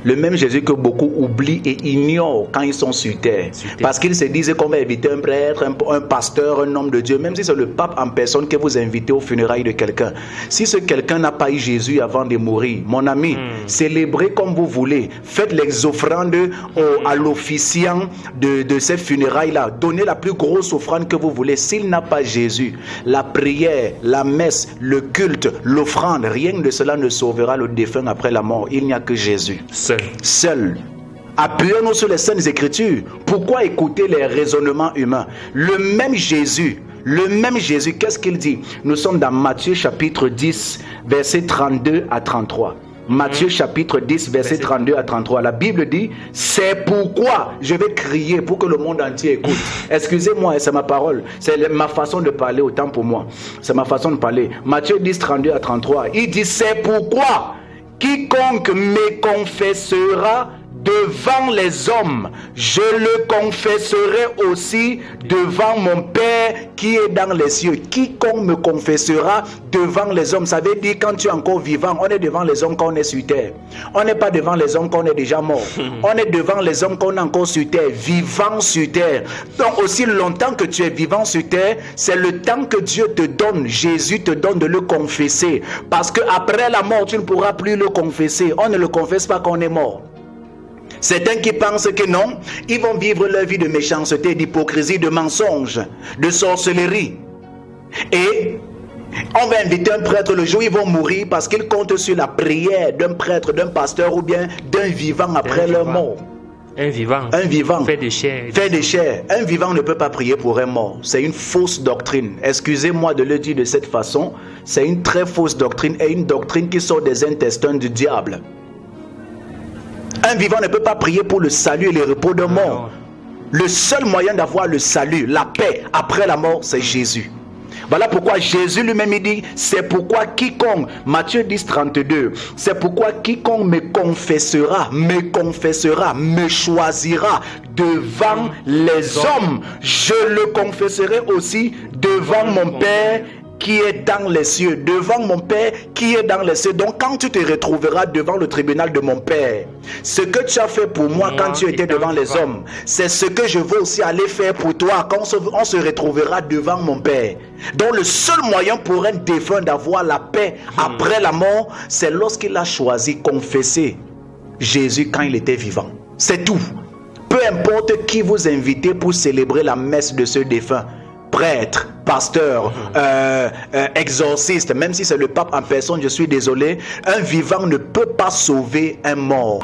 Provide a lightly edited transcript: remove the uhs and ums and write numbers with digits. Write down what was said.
Le même Jésus que beaucoup oublient et ignorent quand ils sont sur terre. Parce qu'ils se disent qu'on va inviter un prêtre, un pasteur, un homme de Dieu, même si c'est le pape en personne que vous invitez aux funérailles de quelqu'un. Si ce quelqu'un n'a pas eu Jésus avant de mourir, mon ami, célébrez comme vous voulez. Faites les offrandes à l'officiant de ces funérailles-là. Donnez la plus grosse offrande que vous voulez. S'il n'a pas Jésus, la prière, la messe, le culte, l'offrande, rien de cela ne sauvera le défunt après la mort. Il n'y a que Jésus. Seul. Appuyons-nous sur les Saintes Écritures. Pourquoi écouter les raisonnements humains? Le même Jésus, qu'est-ce qu'il dit? Nous sommes dans Matthieu chapitre 10, versets 32 à 33. Matthieu chapitre 10, verset 32 à 33. La Bible dit, c'est pourquoi je vais crier pour que le monde entier écoute. Excusez-moi, c'est ma parole. C'est ma façon de parler, autant pour moi. C'est ma façon de parler. Matthieu 10, 32 à 33. Il dit, c'est pourquoi quiconque me confessera devant les hommes, je le confesserai aussi devant mon Père qui est dans les cieux. Quiconque me confessera devant les hommes, ça veut dire quand tu es encore vivant, on est devant les hommes quand on est sur terre. On n'est pas devant les hommes quand on est déjà mort. On est devant les hommes quand on est encore sur terre, vivant sur terre. Donc aussi longtemps que tu es vivant sur terre, c'est le temps que Dieu te donne, Jésus te donne de le confesser. Parce qu'après la mort, tu ne pourras plus le confesser. On ne le confesse pas quand on est mort. Certains qui pensent que non, ils vont vivre leur vie de méchanceté, d'hypocrisie, de mensonge, de sorcellerie. Et on va inviter un prêtre le jour où ils vont mourir parce qu'ils comptent sur la prière d'un prêtre, d'un pasteur ou bien d'un vivant après leur mort. Un vivant. Fait de chair. Un vivant ne peut pas prier pour un mort. C'est une fausse doctrine. Excusez-moi de le dire de cette façon. C'est une très fausse doctrine et une doctrine qui sort des intestins du diable. Un vivant ne peut pas prier pour le salut et le repos d'un mort. Le seul moyen d'avoir le salut, la paix après la mort, c'est Jésus. Voilà pourquoi Jésus lui-même dit, c'est pourquoi quiconque, Matthieu 10, 32, c'est pourquoi quiconque me confessera, me choisira devant les hommes, je le confesserai aussi devant mon Père qui est dans les cieux, devant mon Père qui est dans les cieux. Donc quand tu te retrouveras devant le tribunal de mon Père, ce que tu as fait pour moi quand tu étais devant les hommes, c'est ce que je veux aussi aller faire pour toi quand on se retrouvera devant mon Père. Donc le seul moyen pour un défunt d'avoir la paix après la mort, c'est lorsqu'il a choisi confesser Jésus quand il était vivant. C'est tout. Peu importe qui vous invitez pour célébrer la messe de ce défunt, prêtre, pasteur, exorciste, même si c'est le pape en personne, je suis désolé, un vivant ne peut pas sauver un mort.